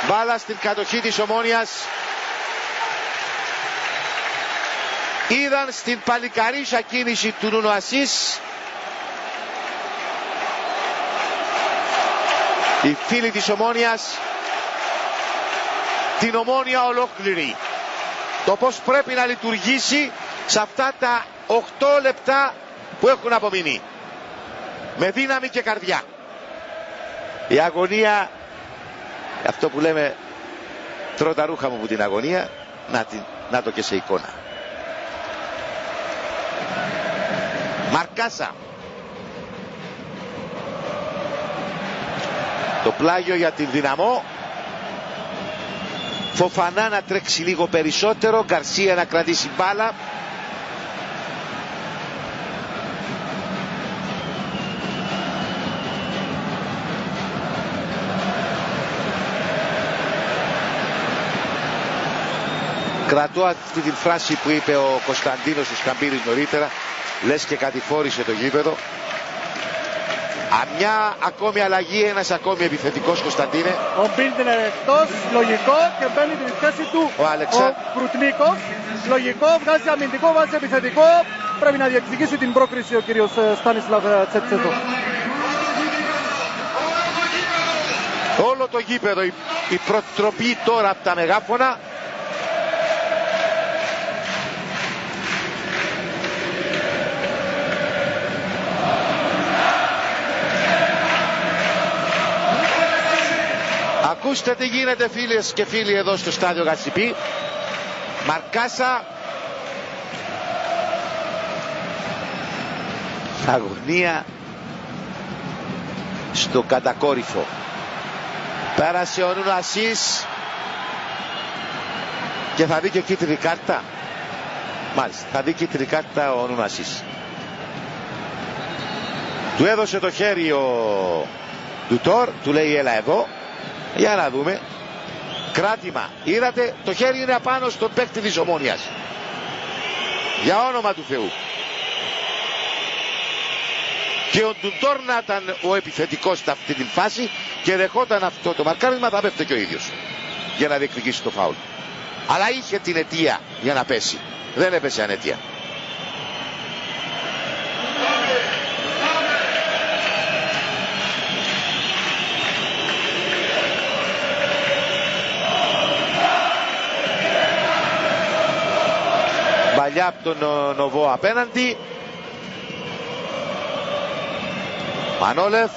Μπάλα στην κατοχή της Ομόνοιας. Είδαν στην παλικαρίσα κίνηση του Νούνο Ασίς οι φίλοι της Ομόνοιας την Ομόνοια ολόκληρη. Το πώς πρέπει να λειτουργήσει σε αυτά τα 8 λεπτά που έχουν απομείνει. Με δύναμη και καρδιά. Η αγωνία, αυτό που λέμε, τρώω τα ρούχα μου από την αγωνία, να το και σε εικόνα. Μαρκάσα. Το πλάγιο για την Δυναμό. Φοφανά να τρέξει λίγο περισσότερο. Γκαρσία να κρατήσει μπάλα. Κρατώ αυτή τη φράση που είπε ο Κωνσταντίνος ο Σκαμπύρης νωρίτερα. Λες και κατηφόρησε το γήπεδο. Μια ακόμη αλλαγή, ένας ακόμη επιθετικός, Κωνσταντίνε. Ο Μπίλτνερ εκτός, λογικό, και μπαίνει στη θέση του ο Κρουτνίκος. Λογικό, βγάζει αμυντικό, βάζει επιθετικό. Πρέπει να διεκδικήσει την πρόκριση ο κύριος Στάνισλαβ Τσέτσετο. Όλο το γήπεδο, η προτροπή τώρα από τα μεγάφωνα. Ακούστε τι γίνεται, φίλες και φίλοι, εδώ στο στάδιο Γασιπί. Μαρκάσα. Αγωνία στο κατακόρυφο. Πέρασε ο Νούνο Ασίς και θα δει και κίτρινη κάρτα. Μάλιστα, θα δει κίτρινη κάρτα ο Νούνο Ασίς. Του έδωσε το χέρι ο Ντουτόρ, του λέει έλα εδώ. Για να δούμε. Κράτημα. Είδατε, το χέρι είναι απάνω στον παίκτη της Ομόνοιας. Για όνομα του Θεού. Και ο Ντουτόρ να ήταν ο επιθετικός σε αυτή την φάση και δεχόταν αυτό το μαρκάρισμα, θα πέφτει και ο ίδιος για να διεκδικήσει το φάουλ. Αλλά είχε την αιτία για να πέσει. Δεν έπεσε αναιτία. Παλιά από τον Νοβό απέναντι. Μανόλεφ.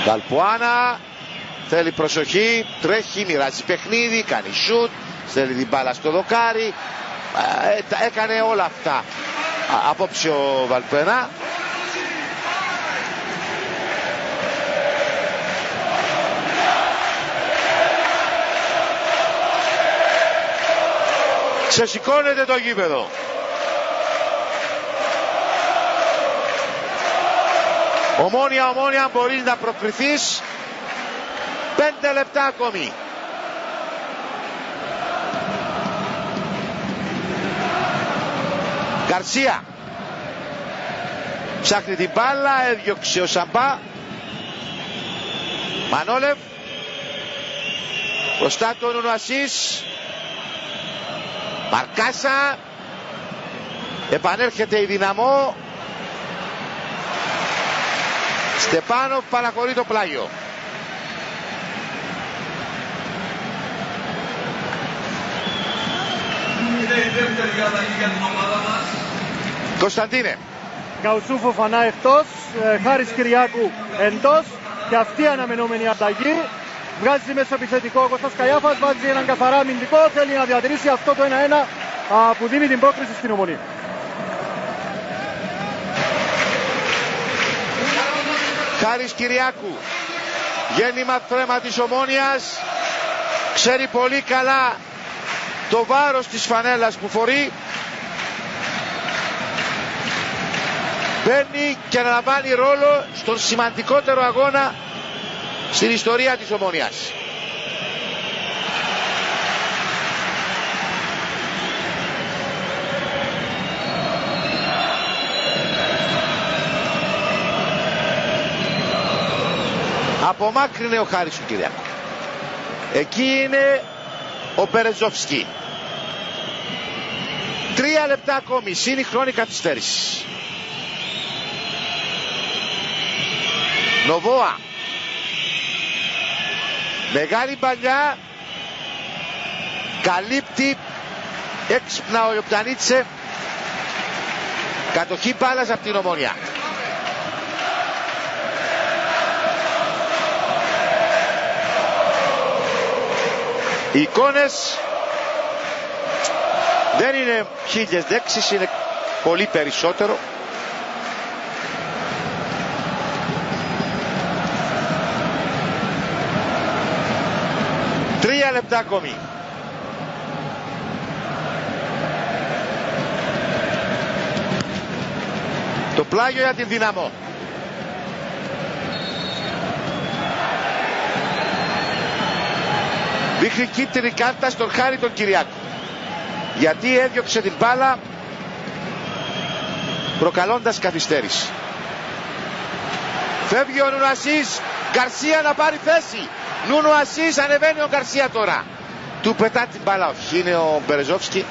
Βαλπουάνα. Θέλει προσοχή. Τρέχει, μοιράζει παιχνίδι. Κάνει σουτ. Στέλνει την μπάλα στο δοκάρι. Έκανε όλα αυτά απόψε ο Βαλπουένα. Ξεσηκώνεται το γήπεδο. Ομόνοια, μπορείς να προκριθείς. 5 λεπτά ακόμη. Γκαρσία ψάχνει την μπάλα, έδιωξε ο Σαμπά. Μανόλεφ μπροστά του ο Ασίς. Μαρκάσα, επανέρχεται η Δυναμό. Στεπάνοφ παραχωρεί το πλάγιο. Κωνσταντίνε. Γκαουσού Φοφανά εκτός, Χάρης Κυριάκου εντός και αυτή η αναμενόμενη αλλαγή. Βγάζει μέσω επιθετικό ο Κώστας Καϊάφας, βάζει έναν καθαρά αμυντικό, θέλει να διατηρήσει αυτό το 1-1 που δίνει την πρόκριση στην Ομονία. Χάρης Κυριάκου, γέννημα θρέμα της Ομόνοιας, ξέρει πολύ καλά το βάρος της φανέλας που φορεί. Μπαίνει και αναλαμβάνει ρόλο στον σημαντικότερο αγώνα στην ιστορία της Ομόνοιας. Απομάκρυνε ο Χάρης του Κυριάκου. Εκεί είναι ο Μπερεζόφσκι. 3 λεπτά ακόμη, συν η χρόνη καθυστέρηση. Νοβόα. Μεγάλη παλιά. Καλύπτει έξυπνα ο Ιοπτανίτσε. Κατοχή μπάλας από την Ομόνια. Οι εικόνες δεν είναι 1006, είναι πολύ περισσότερο. Τρία λεπτά ακόμη. Το πλάγιο για την Δυναμό. Δείχνει κίτρινη κάρτα στον Χάρη τον Κυριάκο, γιατί έδιωξε την μπάλα προκαλώντας καθυστέρηση. Φεύγει ο Νούνο Ασίς, Γκαρσία να πάρει θέση. Νούνο Ασίς, ανεβαίνει ο Γκαρσία τώρα. Του πετά την μπάλα, όχι, είναι ο Μπερεζόφσκι,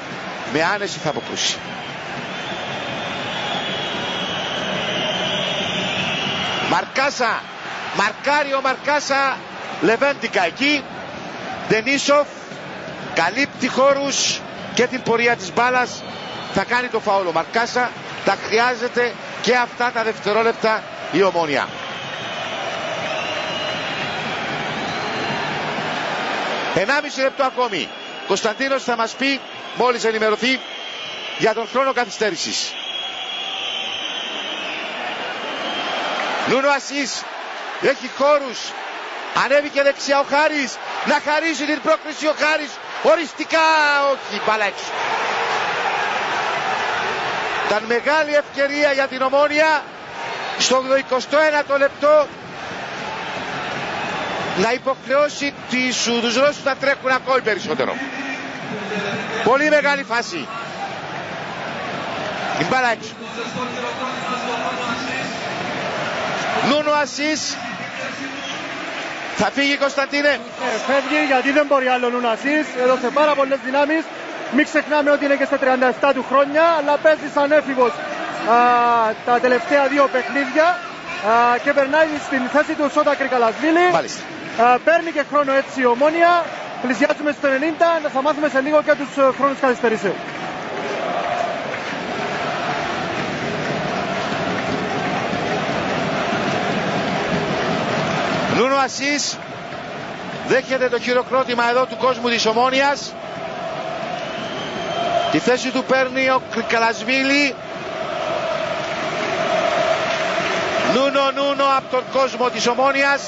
με άνεση θα αποκρούσει. Μαρκάσα, μαρκάρει ο Μαρκάσα, Λεβέντικα εκεί. Ντενίσοφ καλύπτει χώρους και την πορεία της μπάλας, θα κάνει το φαούλο. Μαρκάσα, τα χρειάζεται και αυτά τα δευτερόλεπτα η Ομόνια. Ενάμιση λεπτό ακόμη. Κωνσταντίνος θα μας πει μόλις ενημερωθεί για τον χρόνο καθυστέρησης. Νούνο Ασίς έχει χώρους, ανέβηκε δεξιά ο Χάρης, να χαρίσει την πρόκριση ο Χάρης, οριστικά όχι, μπάλα έξω. Ήταν μεγάλη ευκαιρία για την Ομόνια στο 21ο λεπτό να υποχρεώσει τους Ρώσους να τρέχουν ακόμη περισσότερο. Πολύ μεγάλη φάση. Η μπάλα έξω. Νούνο Ασίς θα φύγει, Κωνσταντίνε. Φεύγει γιατί δεν μπορεί άλλο ο Νούνο Ασίς, έδωσε πάρα πολλές δυνάμεις. Μην ξεχνάμε ότι είναι και στα 37 του χρόνια, αλλά παίζει σαν έφηβος τα τελευταία δύο παιχνίδια και περνάει στην θέση του Σότα Κρικαλασβίλη. Μάλιστα. Παίρνει και χρόνο έτσι η Ομόνια. Πλησιάζουμε στο 90, θα μάθουμε σε λίγο και τους χρόνους καθυστερήσεων. Νούνο Ασίς δέχεται το χειροκρότημα εδώ του κόσμου της Ομόνοιας. Τη θέση του παίρνει ο Κρικαλασβίλη. Νούνο από τον κόσμο της Ομόνοιας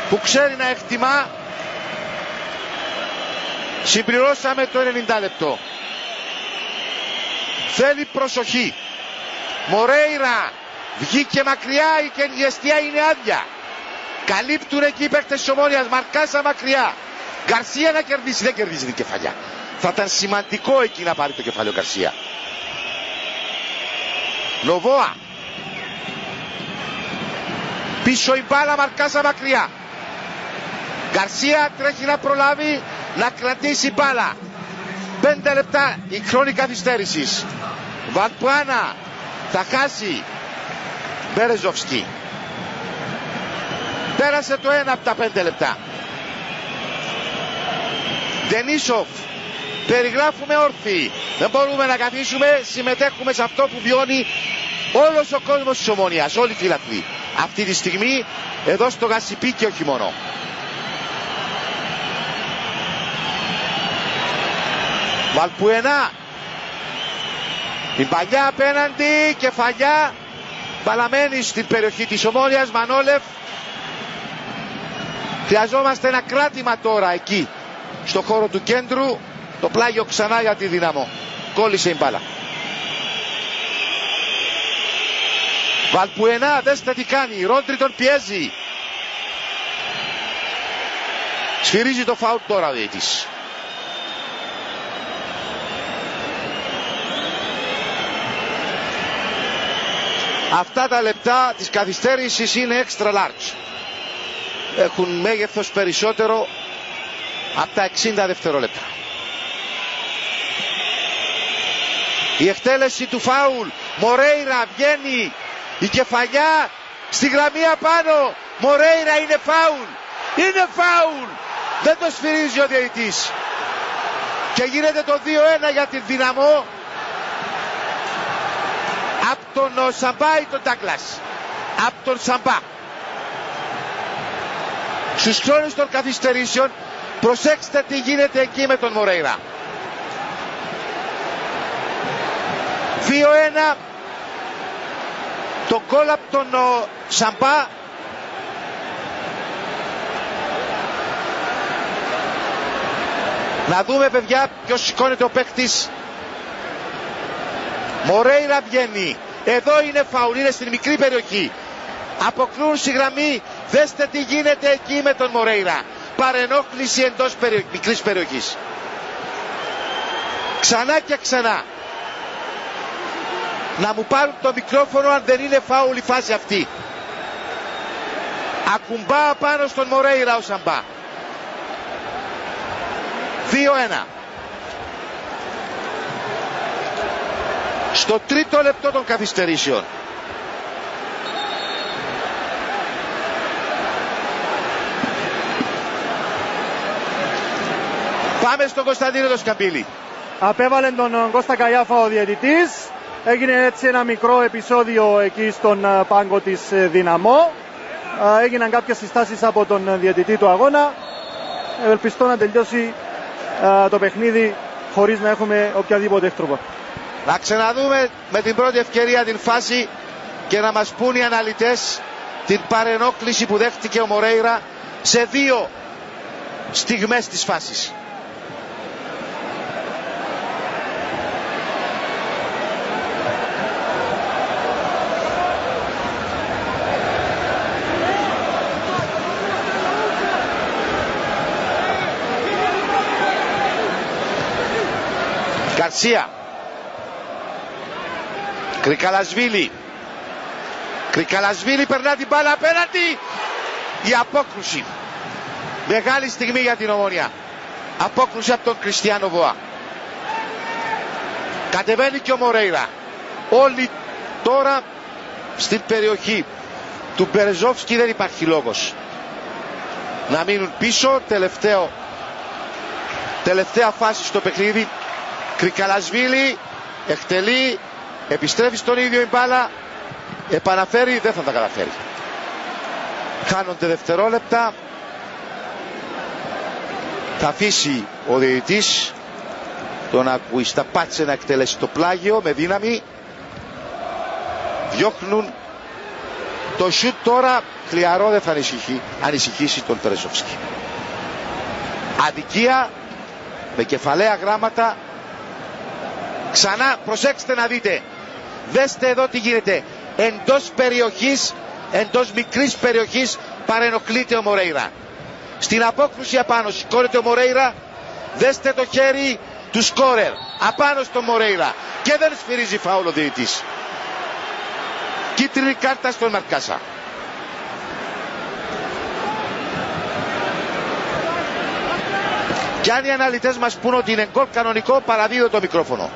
που ξέρει να εκτιμά. Συμπληρώσαμε το 90 λεπτό. Θέλει προσοχή. Μορέιρα βγήκε μακριά, η κενιεστία είναι άδεια. Καλύπτουν εκεί οι παίκτες της Ομόνοιας. Μαρκάσα μακριά. Γκαρσία να κερδίσει, δεν κερδίζει την κεφαλιά. Θα ήταν σημαντικό εκεί να πάρει το κεφάλαιο Γκαρσία. Νοβόα. Πίσω η μπάλα, μαρκάζα μακριά. Γκαρσία τρέχει να προλάβει να κρατήσει μπάλα. 5 λεπτά η χρόνη καθυστέρησης. Βαλπουάνα θα χάσει. Μπερεζόφσκι. Πέρασε το 1 από τα 5 λεπτά. Ντενίσοφ. Περιγράφουμε όρθιοι. Δεν μπορούμε να καθίσουμε. Συμμετέχουμε σε αυτό που βιώνει όλος ο κόσμος της Ομόνοιας. Όλοι οι φιλαθλοί. Αυτή τη στιγμή εδώ στο Γασιπί και όχι μόνο. Βαλπουενά. Η παλιά απέναντι. Κεφαλιά. Μπαλαμένη στην περιοχή της Ομόνοιας. Μανόλεφ. Χρειαζόμαστε ένα κράτημα τώρα εκεί στο χώρο του κέντρου. Το πλάγιο ξανά για τη Δύναμο. Κόλλησε η μπάλα. Βαλπουενά, δέστε τι κάνει. Ρόντρι τον πιέζει. Σφυρίζει το φάουλ τώρα ο διαιτητής. Αυτά τα λεπτά της καθυστέρησης είναι extra large. Έχουν μέγεθος περισσότερο από τα 60 δευτερόλεπτα. Η εκτέλεση του φάουλ. Μορέιρα βγαίνει. Η κεφαλιά στη γραμμή απάνω. Μορέιρα, είναι φάουλ. Είναι φάουλ. Δεν το σφυρίζει ο διαιτητής. Και γίνεται το 2-1 για την Δύναμο. Από τον Σαμπά ή τον Ντάγκλας. Από τον Σαμπά. Στους χρόνους των καθυστερήσεων προσέξτε τι γίνεται εκεί με τον Μορέιρα. 2-1. Το γκολ από τον Σαμπά. Να δούμε, παιδιά, ποιος σηκώνεται ο παίκτης. Μορέιρα βγαίνει. Εδώ είναι φάουλ, είναι στην μικρή περιοχή. Αποκλούν στη γραμμή. Δέστε τι γίνεται εκεί με τον Μορέιρα. Παρενόχληση εντός μικρής περιοχής. Ξανά και ξανά. Να μου πάρουν το μικρόφωνο αν δεν είναι φάουλ η φάση αυτή. Ακουμπά πάνω στον Μορέιρα ο Σαμπά. 2-1. Στο τρίτο λεπτό των καθυστερήσεων. Πάμε στον Κωνσταντίνο το Σκαμπίλη. Απέβαλε τον Κώστα Καϊάφα ο διαιτητής. Έγινε έτσι ένα μικρό επεισόδιο εκεί στον πάγκο της Δυναμό. Έγιναν κάποιες συστάσεις από τον διαιτητή του αγώνα. Ευελπιστώ να τελειώσει το παιχνίδι χωρίς να έχουμε οποιαδήποτε έκτροπα. Να ξαναδούμε με την πρώτη ευκαιρία την φάση και να μας πούν οι αναλυτές την παρενόχληση που δέχτηκε ο Μορέιρα σε 2 στιγμές της φάσης. Γκαρσία. Κρικαλασβίλη. Κρικαλασβίλη περνά την μπάλα απέναντι. Η απόκρουση. Μεγάλη στιγμή για την Ομόνια. Απόκρουση από τον Κριστιάνο Βοά. Κατεβαίνει και ο Μορέιρα. Όλοι τώρα στην περιοχή του Μπερεζόφσκι. Δεν υπάρχει λόγος να μείνουν πίσω. Τελευταία φάση στο παιχνίδι. Κρικαλασβίλη εκτελεί, επιστρέφει στον ίδιο η μπάλα, επαναφέρει, δεν θα τα καταφέρει. Χάνονται δευτερόλεπτα. Θα αφήσει ο διαιτητής τον Ακουισταπάτσε να εκτελέσει το πλάγιο με δύναμη. Διώχνουν το σιούτ τώρα. Χλιαρό, δεν θα ανησυχήσει τον Μπερεζόφσκι. Αδικία με κεφαλαία γράμματα. Ξανά προσέξτε να δείτε. Δέστε εδώ τι γίνεται. Εντός περιοχής, εντός μικρής περιοχής παρενοχλείται ο Μορέιρα. Στην απόκρουση απάνω σηκώνεται ο Μορέιρα. Δέστε το χέρι του σκόρερ απάνω στο Μορέιρα. Και δεν σφυρίζει φάουλ ο διαιτητής. κίτρινη κάρτα στον Μαρκάσα. Κι αν οι αναλυτές μας πούν ότι είναι γκολ κανονικό, παραδίδω το μικρόφωνο.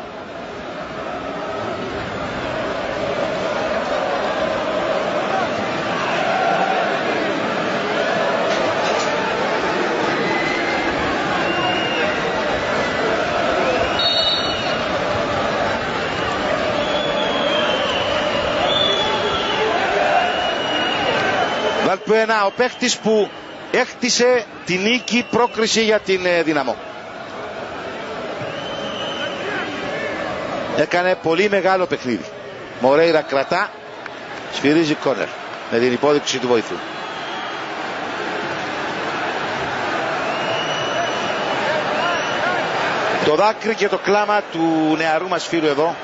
Βαλπουενά, ο παίχτης που έχτισε τη νίκη, πρόκριση για την Δυναμό. Έκανε πολύ μεγάλο παιχνίδι. Μορέιρα κρατά, σφυρίζει κόρνερ με την υπόδειξη του βοηθού. Το δάκρυ και το κλάμα του νεαρού μας φίλου εδώ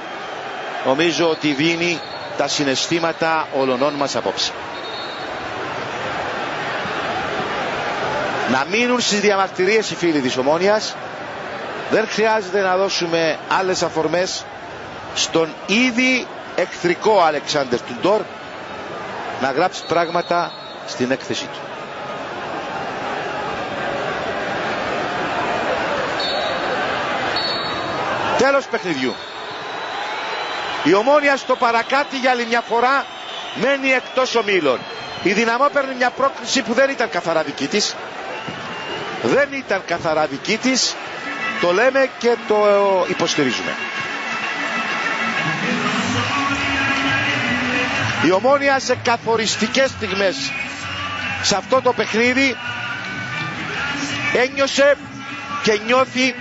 νομίζω ότι δίνει τα συναισθήματα όλων μας απόψε. Να μείνουν στις διαμαρτυρίες οι φίλοι της Ομόνοιας. Δεν χρειάζεται να δώσουμε άλλες αφορμές στον ήδη εχθρικό Αλεξάνδερ Τουντόρ να γράψει πράγματα στην έκθεσή του. Τέλος παιχνιδιού. Η Ομόνοια στο παρακάτι για άλλη μια φορά μένει εκτός ομίλων. Η Δυναμό παίρνει μια πρόκληση που δεν ήταν καθαρά δική της. Δεν ήταν καθαρά δική της. Το λέμε και το υποστηρίζουμε. Η Ομόνοια σε καθοριστικές στιγμές σε αυτό το παιχνίδι ένιωσε και νιώθει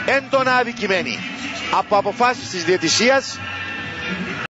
έντονα αδικημένη από αποφάσεις της διαιτησίας